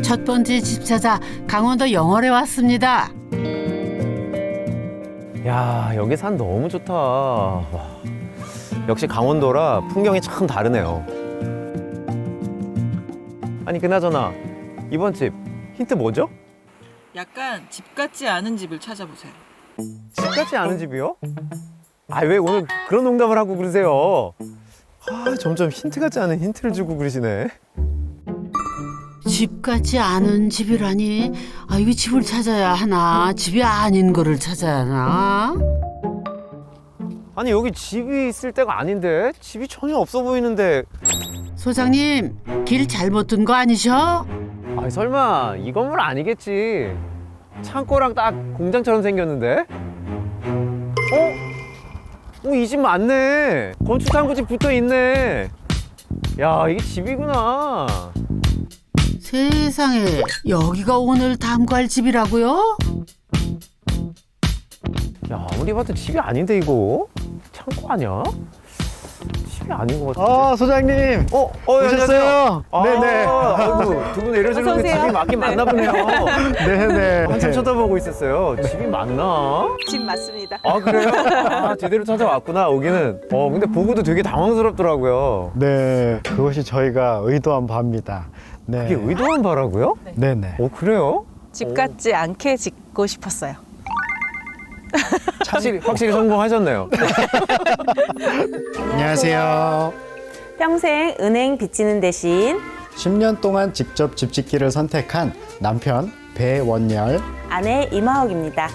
첫 번째 집 찾아 강원도 영월에 왔습니다. 야, 여기 산 너무 좋다. 와, 역시 강원도라 풍경이 참 다르네요. 아니, 그나저나 이번 집 힌트 뭐죠? 약간 집 같지 않은 집을 찾아보세요. 집 같지 않은 집이요? 아, 왜 오늘 그런 농담을 하고 그러세요? 아, 점점 힌트 같지 않은 힌트를 주고 그러시네. 집 같지 않은 집이라니. 아, 이거 집을 찾아야 하나? 집이 아닌 거를 찾아야 하나? 아니, 여기 집이 있을 때가 아닌데? 집이 전혀 없어 보이는데. 소장님, 길 잘못 든 거 아니셔? 아, 설마 이 건물 아니겠지? 창고랑 딱 공장처럼 생겼는데? 이 집 맞네. 건축창고집 붙어 있네. 야, 이게 집이구나. 세상에, 여기가 오늘 담갈 집이라고요? 야, 아무리 봐도 집이 아닌데 이거? 창고 아니야? 집이 아닌 것 같은데. 아, 소장님. 오셨어요? 네네. 아이고, 두 분 내려주는 어서 게 오세요. 집이 맞긴 맞나 보네요. 네네. 한참 쳐다보고 있었어요. 집이 맞나? 집 맞습니다. 아, 그래요? 아, 제대로 찾아왔구나, 오기는. 근데 보고도 되게 당황스럽더라고요. 네, 그것이 저희가 의도한 바입니다. 네. 그게 의도한 바라고요? 네네. 그래요? 집 같지 않게 짓고 싶었어요. 확실히 성공하셨네요. 안녕하세요. 평생 은행 빚지는 대신 10년 동안 직접 집 짓기를 선택한 남편 배원열. 아내 이마옥입니다.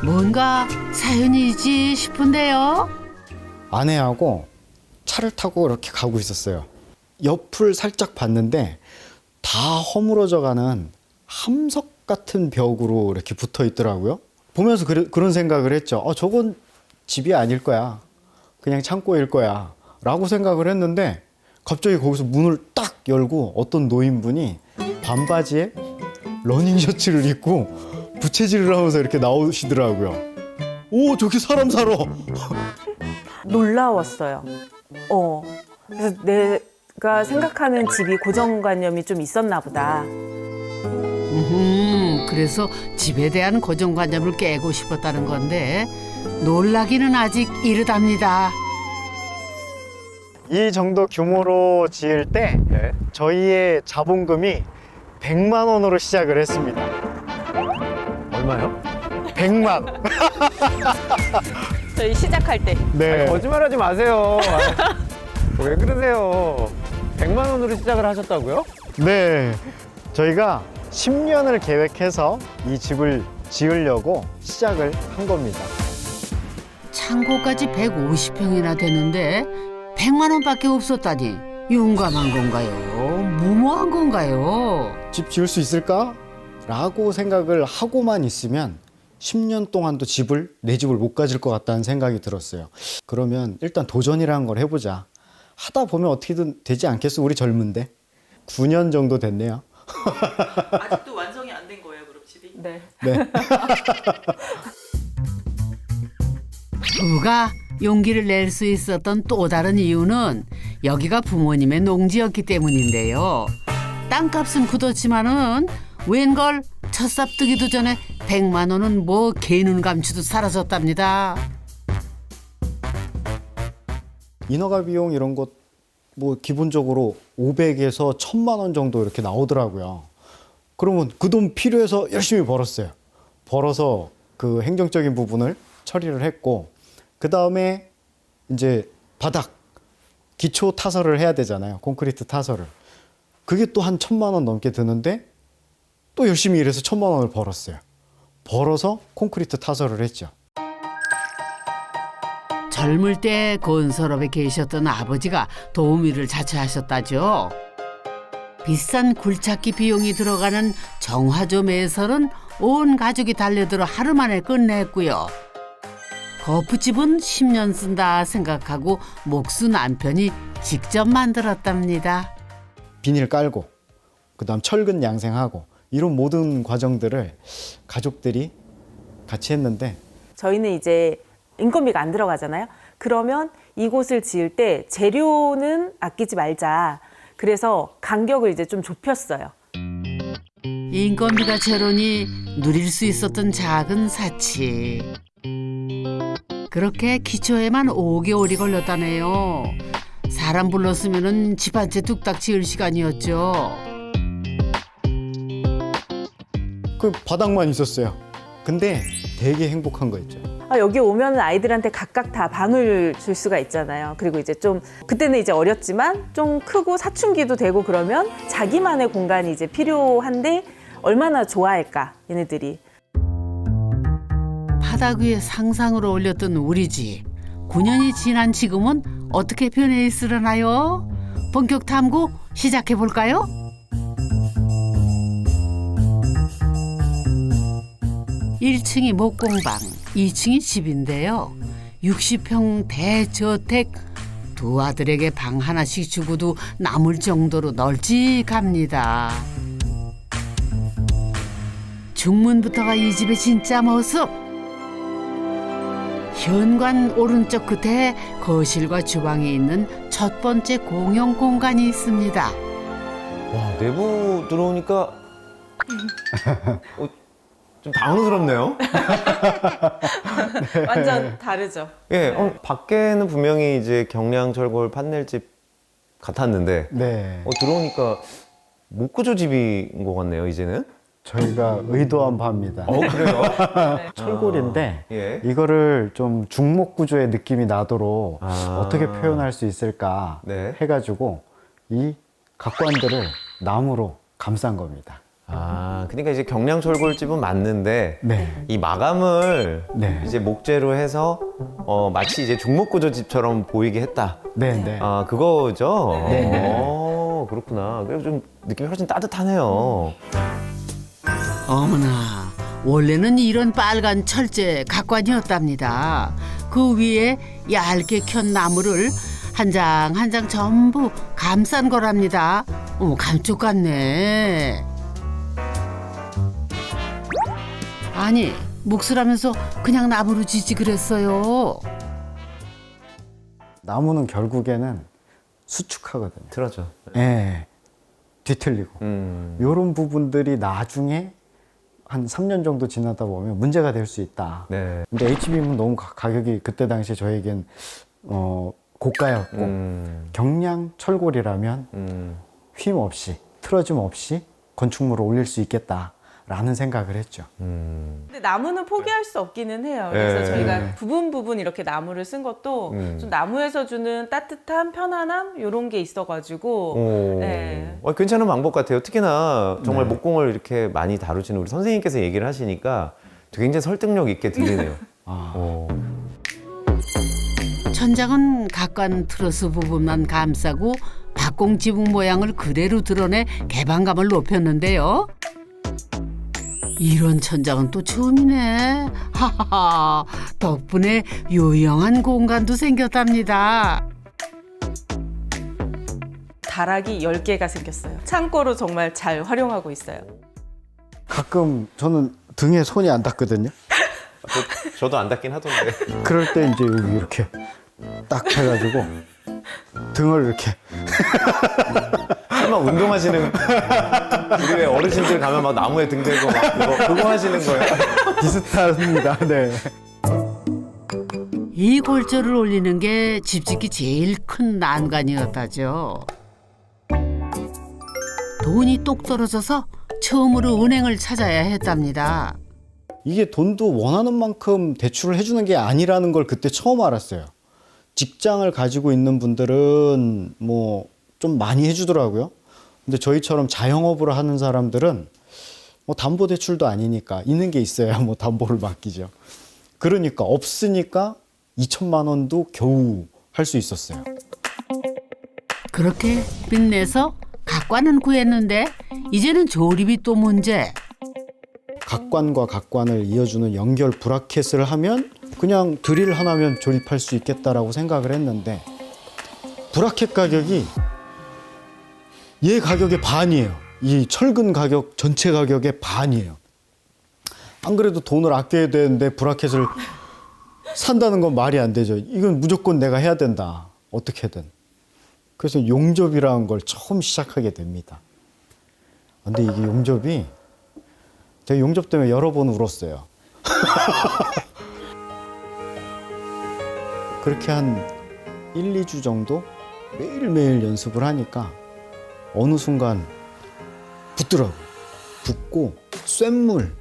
뭔가 사연이지 싶은데요. 아내하고 차를 타고 이렇게 가고 있었어요. 옆을 살짝 봤는데 다 허물어져가는 함석 같은 벽으로 이렇게 붙어 있더라고요. 보면서 그런 생각을 했죠. 저건 집이 아닐 거야. 그냥 창고일 거야. 라고 생각을 했는데 갑자기 거기서 문을 딱 열고 어떤 노인분이 반바지에 러닝 셔츠를 입고 부채질을 하면서 이렇게 나오시더라고요. 오, 저기 사람 살아. 놀라웠어요. 그래서 내가 생각하는 집이 고정관념이 좀 있었나 보다. 그래서 집에 대한 고정관념을 깨고 싶었다는 건데 놀라기는 아직 이르답니다. 이 정도 규모로 지을 때 네. 저희의 자본금이 100만 원으로 시작을 했습니다. 얼마요? 100만. 저희 시작할 때. 네. 거짓말하지 마세요. 왜 그러세요? 100만 원으로 시작을 하셨다고요? 네. 저희가 10년을 계획해서 이 집을 지으려고 시작을 한 겁니다. 창고까지 150평이나 되는데 100만 원밖에 없었다니 용감한 건가요? 무모한 건가요? 집 지을 수 있을까? 라고 생각을 하고만 있으면 10년 동안도 내 집을 못 가질 것 같다는 생각이 들었어요. 그러면 일단 도전이라는 걸 해보자. 하다 보면 어떻게든 되지 않겠어? 우리 젊은데. 9년 정도 됐네요. 아직도 완성이 안 된 거예요, 그럼 집이? 네. 네. 부부가 용기를 낼 수 있었던 또 다른 이유는 여기가 부모님의 농지였기 때문인데요. 땅값은 굳었지만은 웬걸 첫 삽뜨기도 전에 100만 원은 뭐 개눈 감추듯 사라졌답니다. 인허가 비용 이런 것 뭐 기본적으로 500에서 1000만 원 정도 이렇게 나오더라고요. 그러면 그 돈 필요해서 열심히 벌었어요. 벌어서 그 행정적인 부분을 처리를 했고, 그 다음에 이제 바닥 기초 타설을 해야 되잖아요. 콘크리트 타설을. 그게 또 한 1000만 원 넘게 드는데 또 열심히 일해서 1000만 원을 벌었어요. 벌어서 콘크리트 타설을 했죠. 젊을 때 건설업에 계셨던 아버지가 도우미를 자처하셨다죠. 비싼 굴착기 비용이 들어가는 정화조 매설은 온 가족이 달려들어 하루 만에 끝냈고요. 거푸집은 10년 쓴다 생각하고 목수 남편이 직접 만들었답니다. 비닐 깔고 그다음 철근 양생하고 이런 모든 과정들을 가족들이 같이 했는데, 저희는 이제 인건비가 안 들어가잖아요. 그러면 이곳을 지을 때 재료는 아끼지 말자. 그래서 간격을 이제 좀 좁혔어요. 인건비가 제로니 누릴 수 있었던 작은 사치. 그렇게 기초에만 5개월이 걸렸다네요. 사람 불렀으면은 집 한 채 뚝딱 지을 시간이었죠. 그 바닥만 있었어요. 근데 되게 행복한 거 있죠. 여기 오면 아이들한테 각각 다 방을 줄 수가 있잖아요. 그리고 이제 좀 그때는 이제 어렸지만 좀 크고 사춘기도 되고 그러면 자기만의 공간이 이제 필요한데 얼마나 좋아할까 얘네들이. 바닥 위에 상상으로 올렸던 우리 집. 9년이 지난 지금은 어떻게 변해 있으려나요? 본격 탐구 시작해 볼까요? (1층이) 목공방, 2층이 집인데요. 60평 대저택. 두 아들에게 방 하나씩 주고도 남을 정도로 널찍합니다. 중문부터가 이 집의 진짜 모습. 현관 오른쪽 끝에 거실과 주방이 있는 첫 번째 공용 공간이 있습니다. 와, 내부 들어오니까 좀 당황스럽네요. 완전 다르죠. 예, 밖에는 분명히 이제 경량철골 판넬집 같았는데 네. 들어오니까 목구조 집인 것 같네요, 이제는. 저희가 의도한 바입니다. 그래요? 철골인데 예. 이거를 좀 중목 구조의 느낌이 나도록 아. 어떻게 표현할 수 있을까 네. 해가지고 이 각관들을 나무로 감싼 겁니다. 그러니까 이제 경량철골집은 맞는데 네. 이 마감을 네. 이제 목재로 해서 마치 이제 중목구조집처럼 보이게 했다. 네, 네. 그거죠? 네, 네. 그렇구나. 그래서 좀 느낌이 훨씬 따뜻하네요. 어머나, 원래는 이런 빨간 철제 각관이었답니다. 그 위에 얇게 켠 나무를 한 장 한 장 전부 감싼 거랍니다. 감쪽 같네. 아니, 묵스라면서 그냥 나무로 지지 그랬어요. 나무는 결국에는 수축하거든요. 틀어져. 예. 뒤틀리고. 이런 부분들이 나중에 한 3년 정도 지나다 보면 문제가 될 수 있다. 네. 근데 HBM은 너무 가격이 그때 당시에 저에겐 고가였고 경량 철골이라면 휨 없이 틀어짐 없이 건축물을 올릴 수 있겠다라는 생각을 했죠. 근데 나무는 포기할 수 없기는 해요. 그래서 네. 저희가 부분 이렇게 나무를 쓴 것도 좀 나무에서 주는 따뜻함, 편안함 이런 게 있어가지고. 네. 괜찮은 방법 같아요. 특히나 정말 네. 목공을 이렇게 많이 다루시는 우리 선생님께서 얘기를 하시니까 굉장히 설득력 있게 들리네요. 천장은 각관 트러스 부분만 감싸고 박공 지붕 모양을 그대로 드러내 개방감을 높였는데요. 이런 천장은 또 처음이네. 하하하. 덕분에 요영한 공간도 생겼답니다. 다락이 10개가 생겼어요. 창고로 정말 잘 활용하고 있어요. 가끔 저는 등에 손이 안 닿거든요. 저도 안 닿긴 하던데. 그럴 때 이제 여기 이렇게 딱 해가지고 등을 이렇게 설마 운동하시는 우리 왜 어르신들 가면 막 나무에 등 대고 막 그거 하시는 거예요? 비슷합니다. 네. 이 골조를 올리는 게 집짓기 제일 큰 난관이었다죠. 돈이 똑 떨어져서 처음으로 은행을 찾아야 했답니다. 이게 돈도 원하는 만큼 대출을 해주는 게 아니라는 걸 그때 처음 알았어요. 직장을 가지고 있는 분들은 뭐 좀 많이 해주더라고요. 근데 저희처럼 자영업을 하는 사람들은 뭐 담보대출도 아니니까 있는 게 있어야 뭐 담보를 맡기죠. 그러니까 없으니까 2천만 원도 겨우 할 수 있었어요. 그렇게 빚내서 각관은 구했는데 이제는 조립이 또 문제. 각관과 각관을 이어주는 연결 브라켓을 하면 그냥 드릴 하나면 조립할 수 있겠다라고 생각을 했는데 브라켓 가격이 얘 가격의 반이에요. 이 철근 가격 전체 가격의 반이에요. 안 그래도 돈을 아껴야 되는데 브라켓을 산다는 건 말이 안 되죠. 이건 무조건 내가 해야 된다. 어떻게든. 그래서 용접이라는 걸 처음 시작하게 됩니다. 근데 이게 용접이 제가 용접 때문에 여러 번 울었어요. 그렇게 한 1, 2주 정도 매일매일 연습을 하니까 어느 순간 붙더라고요. 붙고 쇳물,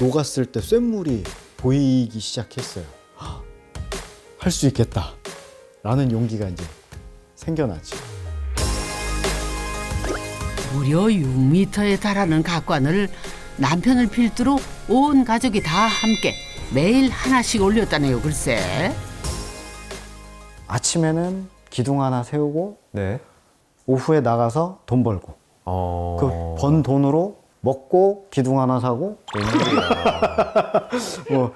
녹았을 때 쇳물이 보이기 시작했어요. 할 수 있겠다 라는 용기가 이제 생겨나죠. 무려 6m에 달하는 각관을 남편을 필두로 온 가족이 다 함께 매일 하나씩 올렸다네요. 글쎄. 아침에는 기둥 하나 세우고 네. 오후에 나가서 돈 벌고 그 번 돈으로 먹고 기둥 하나 사고 뭐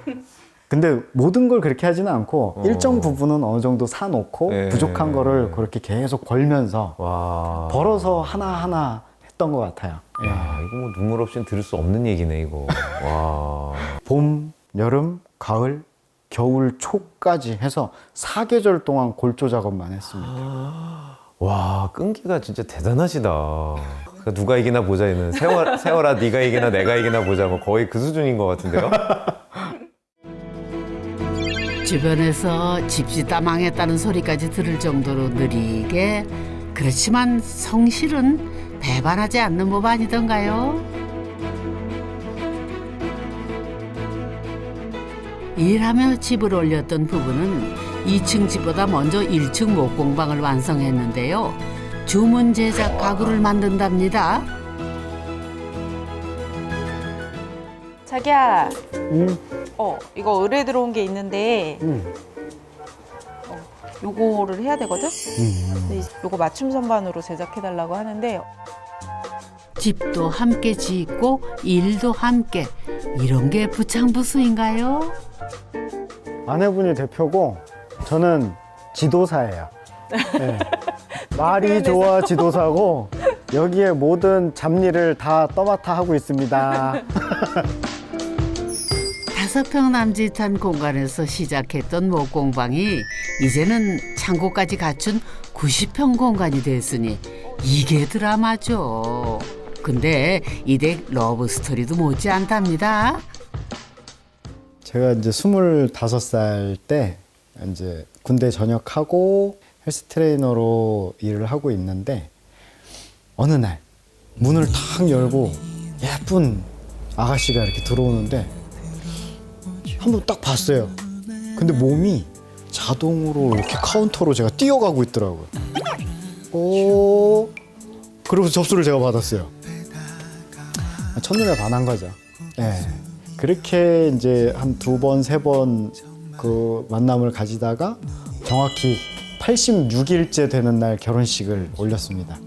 근데 모든 걸 그렇게 하지는 않고 일정 부분은 어느 정도 사놓고 네. 부족한 거를 그렇게 계속 벌면서 와. 벌어서 하나하나 했던 것 같아요. 야, 이거 뭐 눈물 없이는 들을 수 없는 얘기네, 이거. 와. 봄, 여름, 가을, 겨울, 초까지 해서 4계절 동안 골조 작업만 했습니다. 와, 끈기가 진짜 대단하시다. 그러니까 누가 이기나 보자, 얘는. 세월아, 네가 이기나 내가 이기나 보자. 뭐 거의 그 수준인 것 같은데요? 주변에서 집짓다 망했다는 소리까지 들을 정도로 느리게, 그렇지만 성실은 배반하지 않는 법 아니던가요? 일하며 집을 올렸던 부부는 2층 집보다 먼저 1층 목공방을 완성했는데요. 주문 제작 가구를 만든답니다. 자기야, 이거 의뢰 들어온 게 있는데 요거를 해야 되거든? 근데 요거 맞춤 선반으로 제작해달라고 하는데 집도 함께 짓고 일도 함께. 이런 게 부창부수인가요? 아내분이 대표고 저는 지도사예요. 네. 말이 좋아 지도사고 여기에 모든 잡일을 다 떠맡아 하고 있습니다. 5평 남짓한 공간에서 시작했던 목공방이 이제는 창고까지 갖춘 90평 공간이 됐으니 이게 드라마죠. 근데 이댁 러브스토리도 못지않답니다. 제가 이제 25살 때 이제 군대 전역하고 헬스 트레이너로 일을 하고 있는데 어느 날 문을 탁 열고 예쁜 아가씨가 이렇게 들어오는데 한번 딱 봤어요. 근데 몸이 자동으로 이렇게 카운터로 제가 뛰어가고 있더라고요. 오, 그러면서 접수를 제가 받았어요. 첫눈에 반한 거죠. 네. 그렇게 이제 한 2번, 3번 그 만남을 가지다가 정확히 86일째 되는 날 결혼식을 올렸습니다.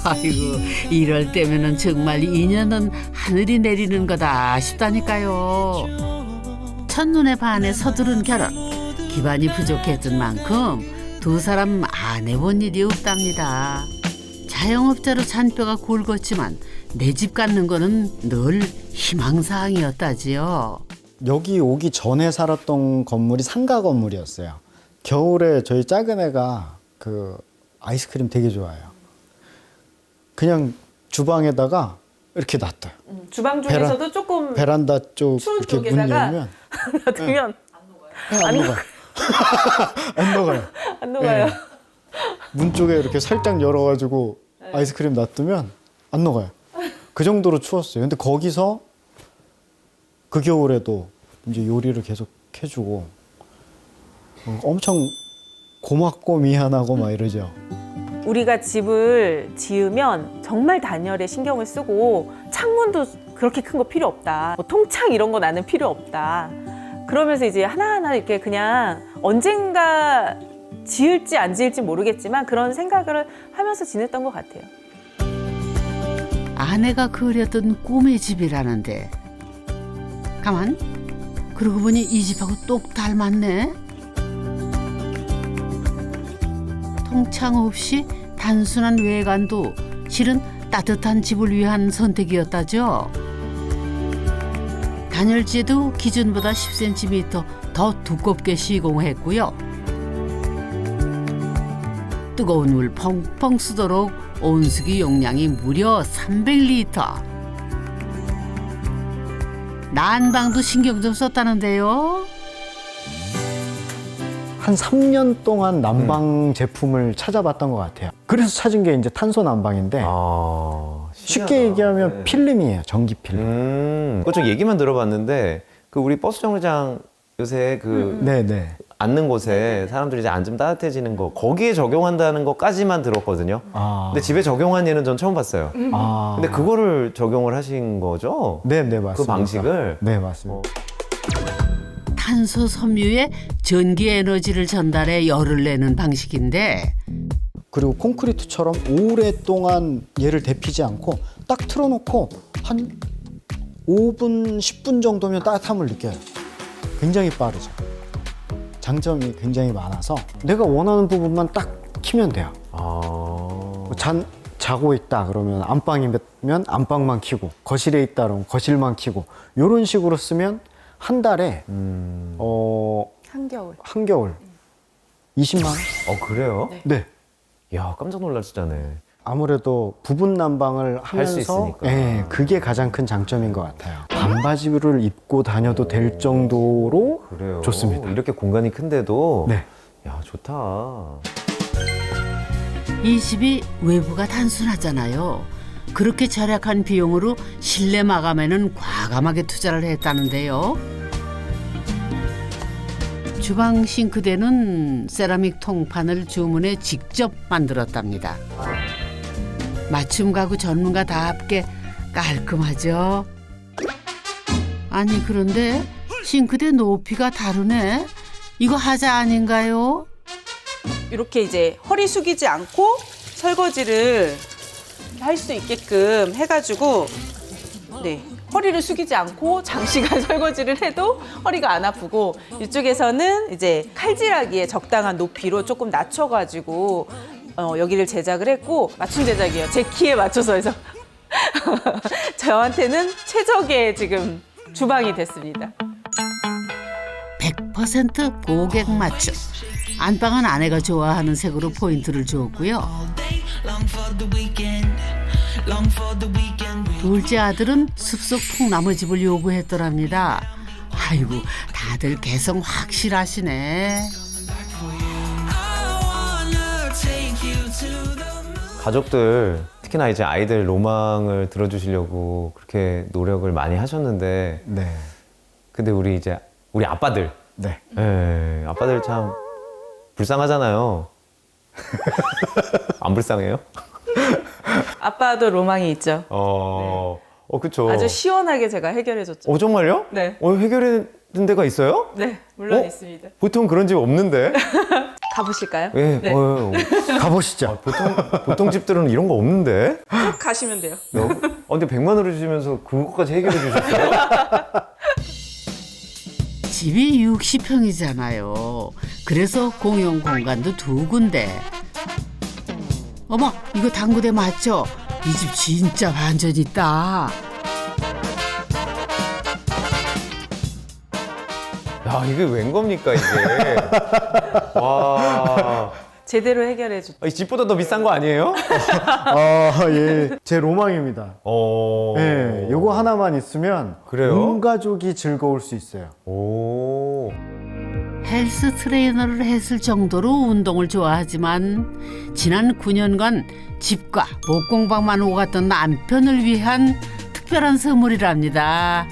아이고, 이럴 때면은 정말 인연은 하늘이 내리는 거다 싶다니까요. 첫눈에 반해 서두른 결혼. 기반이 부족했던 만큼 두 사람 안 해본 일이 없답니다. 자영업자로 잔뼈가 굵었지만 내 집 갖는 거는 늘 희망사항이었다지요. 여기 오기 전에 살았던 건물이 상가 건물이었어요. 겨울에 저희 작은 애가 그 아이스크림 되게 좋아해요. 그냥 주방에다가 이렇게 놔둬요. 주방 중에서도 조금 베란다 쪽 추운 이렇게 문 쪽에다가 열면 놔두면 안 녹아요. 안 녹아요. 안 녹아요. 네. 문 쪽에 이렇게 살짝 열어가지고 아이스크림 놔두면 안 녹아요. 그 정도로 추웠어요. 근데 거기서 그 겨울에도 이제 요리를 계속 해주고 엄청 고맙고 미안하고 막 이러죠. 우리가 집을 지으면 정말 단열에 신경을 쓰고 창문도 그렇게 큰 거 필요 없다. 뭐 통창 이런 거 나는 필요 없다. 그러면서 이제 하나하나 이렇게 그냥 언젠가 지을지 안 지을지 모르겠지만 그런 생각을 하면서 지냈던 것 같아요. 아내가 그렸던 꿈의 집이라는데 가만 그러고 보니 이 집하고 똑 닮았네. 통창 없이 단순한 외관도 실은 따뜻한 집을 위한 선택이었다죠. 단열재도 기준보다 10cm 더 두껍게 시공했고요. 뜨거운 물 펑펑 쓰도록 온수기 용량이 무려 300리터. 난방도 신경 좀 썼다는데요. 한 3년 동안 난방 제품을 찾아봤던 것 같아요. 그래서 찾은 게 이제 탄소 난방인데 쉽게 얘기하면 네. 필름이에요. 전기 필름. 그거 좀 얘기만 들어봤는데 그 우리 버스 정류장 요새 그 네네. 앉는 곳에 사람들이 이제 앉으면 따뜻해지는 거 거기에 적용한다는 것까지만 들었거든요. 근데 집에 적용한 예는 전 처음 봤어요. 근데 그거를 적용을 하신 거죠? 네네 맞습니다. 그 방식을? 네 맞습니다. 탄소 섬유에 전기 에너지를 전달해 열을 내는 방식인데 그리고 콘크리트처럼 오랫동안 얘를 데피지 않고 딱 틀어놓고 한 5분, 10분 정도면 따뜻함을 느껴요. 굉장히 빠르죠. 장점이 굉장히 많아서 내가 원하는 부분만 딱 키면 돼요. 자고 있다 그러면 안방이면 안방만 키고 거실에 있다 그러면 거실만 키고 이런 식으로 쓰면 한 달에 한겨울. 한겨울 20만 원? 그래요? 네. 야, 깜짝 놀랐잖아요. 아무래도 부분 난방을 할 수 하면서 있으니까. 예, 그게 가장 큰 장점인 것 같아요. 반바지를 입고 다녀도 될 정도로 그래요. 좋습니다. 이렇게 공간이 큰데도 네. 야, 좋다. 이 집이 외부가 단순하잖아요. 그렇게 절약한 비용으로 실내 마감에는 과감하게 투자를 했다는데요. 주방 싱크대는 세라믹 통판을 주문해 직접 만들었답니다. 맞춤 가구 전문가답게 깔끔하죠. 아니 그런데 싱크대 높이가 다르네. 이거 하자 아닌가요? 이렇게 이제 허리 숙이지 않고 설거지를 할 수 있게끔 해가지고 네 허리를 숙이지 않고 장시간 설거지를 해도 허리가 안 아프고 이쪽에서는 이제 칼질하기에 적당한 높이로 조금 낮춰가지고 여기를 제작을 했고 맞춤 제작이에요. 제 키에 맞춰서 해서 저한테는 최적의 지금 주방이 됐습니다. 100% 고객 맞춤. 안방은 아내가 좋아하는 색으로 포인트를 주었고요. 둘째 아들은 숲속 통나무집을 요구했더랍니다. 아이고 다들 개성 확실하시네. 가족들 특히나 이제 아이들 로망을 들어주시려고 그렇게 노력을 많이 하셨는데 네. 근데 우리 아빠들 네. 아빠들 참 불쌍하잖아요. 안 불쌍해요? 아빠도 로망이 있죠. 그쵸. 아주 시원하게 제가 해결해줬죠. 정말요? 네. 해결했는 데가 있어요? 네, 물론 있습니다. 보통 그런 집 없는데. 가보실까요? 예, 네. 가보시죠. 보통 집들은 이런 거 없는데. 쭉 가시면 돼요. 근데 100만 원을 주시면서 그것까지 해결해 주셨어요? 집이 60평이잖아요. 그래서 공용 공간도 2군데. 어머, 이거 당구대 맞죠? 이 집 진짜 반전 있다. 야, 이게 웬 겁니까, 이게? 와. 제대로 해결해줬죠. 이 집보다 더 비싼 거 아니에요? 예. 제 로망입니다. 예. 요거 하나만 있으면 그래요? 온 가족이 즐거울 수 있어요. 오. 헬스 트레이너를 했을 정도로 운동을 좋아하지만 지난 9년간 집과 목공방만 오갔던 남편을 위한 특별한 선물이랍니다.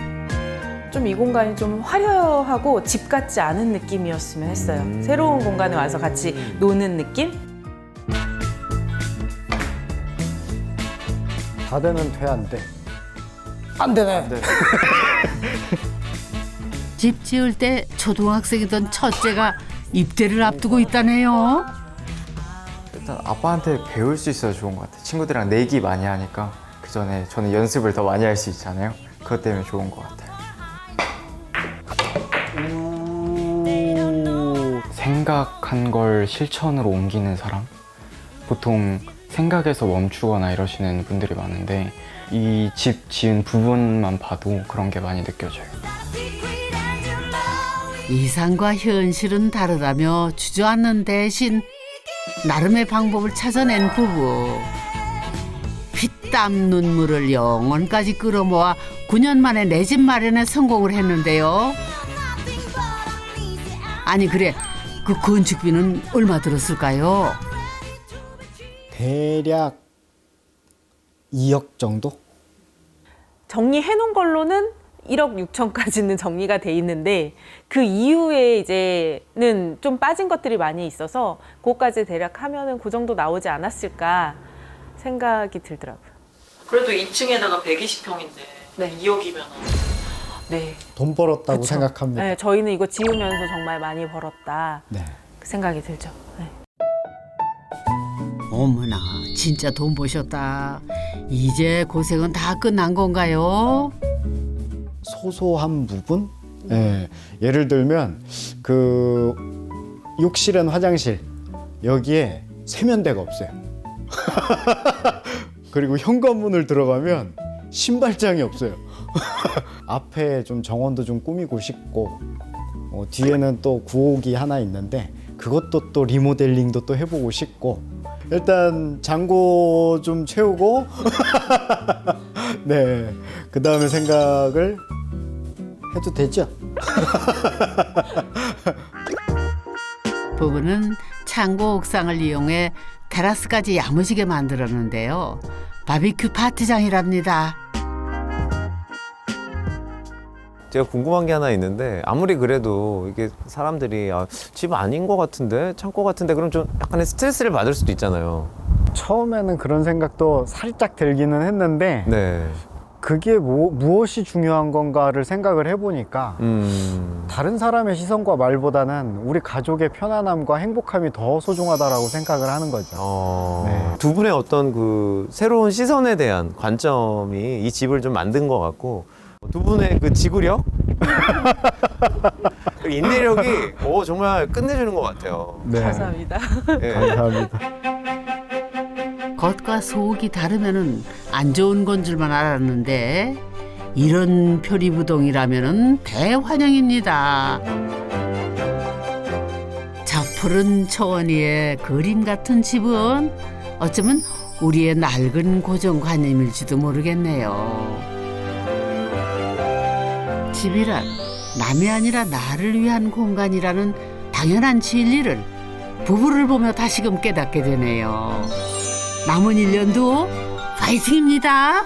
좀 이 공간이 좀 화려하고 집 같지 않은 느낌이었으면 했어요. 새로운 공간에 와서 같이 노는 느낌? 다 되면 돼, 안 돼? 안 되네. 집 지을 때 초등학생이던 첫째가 입대를 앞두고 있다네요. 일단 아빠한테 배울 수 있어서 좋은 것 같아요. 친구들이랑 내기 많이 하니까 그 전에 저는 연습을 더 많이 할 수 있잖아요. 그것 때문에 좋은 것 같아요. 생각한 걸 실천으로 옮기는 사람? 보통 생각에서 멈추거나 이러시는 분들이 많은데 이 집 지은 부분만 봐도 그런 게 많이 느껴져요. 이상과 현실은 다르다며 주저앉는 대신 나름의 방법을 찾아낸 부부. 피땀 눈물을 영혼까지 끌어모아 9년 만에 내 집 마련에 성공을 했는데요. 아니 그래 그 건축비는 얼마 들었을까요? 대략 2억 정도? 정리해 놓은 걸로는 1억 6천까지는 정리가 돼 있는데 그 이후에 이제는 좀 빠진 것들이 많이 있어서 그것까지 대략 하면은 그 정도 나오지 않았을까 생각이 들더라고요. 그래도 2층에다가 120평인데 네. 2억이면 네. 돈 벌었다고 그쵸. 생각합니다. 네, 저희는 이거 지으면서 정말 많이 벌었다 네. 그 생각이 들죠. 네. 어머나 진짜 돈 버셨다. 이제 고생은 다 끝난 건가요? 소소한 부분? 예. 예를 들면 그 욕실은 화장실 여기에 세면대가 없어요. 그리고 현관문을 들어가면 신발장이 없어요. 앞에 좀 정원도 좀 꾸미고 싶고 뒤에는 또 구옥이 하나 있는데 그것도 또 리모델링도 또 해보고 싶고 일단 잔고 좀 채우고 네, 그 다음에 생각을 해도 되죠? 부부는 창고 옥상을 이용해 테라스까지 야무지게 만들었는데요. 바비큐 파티장이랍니다. 제가 궁금한 게 하나 있는데 아무리 그래도 이게 사람들이 집 아닌 것 같은데 창고 같은데 그럼 좀 약간의 스트레스를 받을 수도 있잖아요. 처음에는 그런 생각도 살짝 들기는 했는데 네. 그게 무엇이 중요한 건가를 생각을 해보니까 다른 사람의 시선과 말보다는 우리 가족의 편안함과 행복함이 더 소중하다라고 생각을 하는 거죠. 네. 두 분의 어떤 그 새로운 시선에 대한 관점이 이 집을 좀 만든 것 같고 두 분의 그 지구력, 그 인내력이 정말 끝내주는 것 같아요. 네. 감사합니다. 네. 감사합니다. 겉과 속이 다르면은 안 좋은 건 줄만 알았는데 이런 표리부동이라면은 대환영입니다. 저 푸른 초원 위에 그림 같은 집은 어쩌면 우리의 낡은 고정관념일지도 모르겠네요. 집이란 남이 아니라 나를 위한 공간이라는 당연한 진리를 부부를 보며 다시금 깨닫게 되네요. 남은 1년도 파이팅입니다.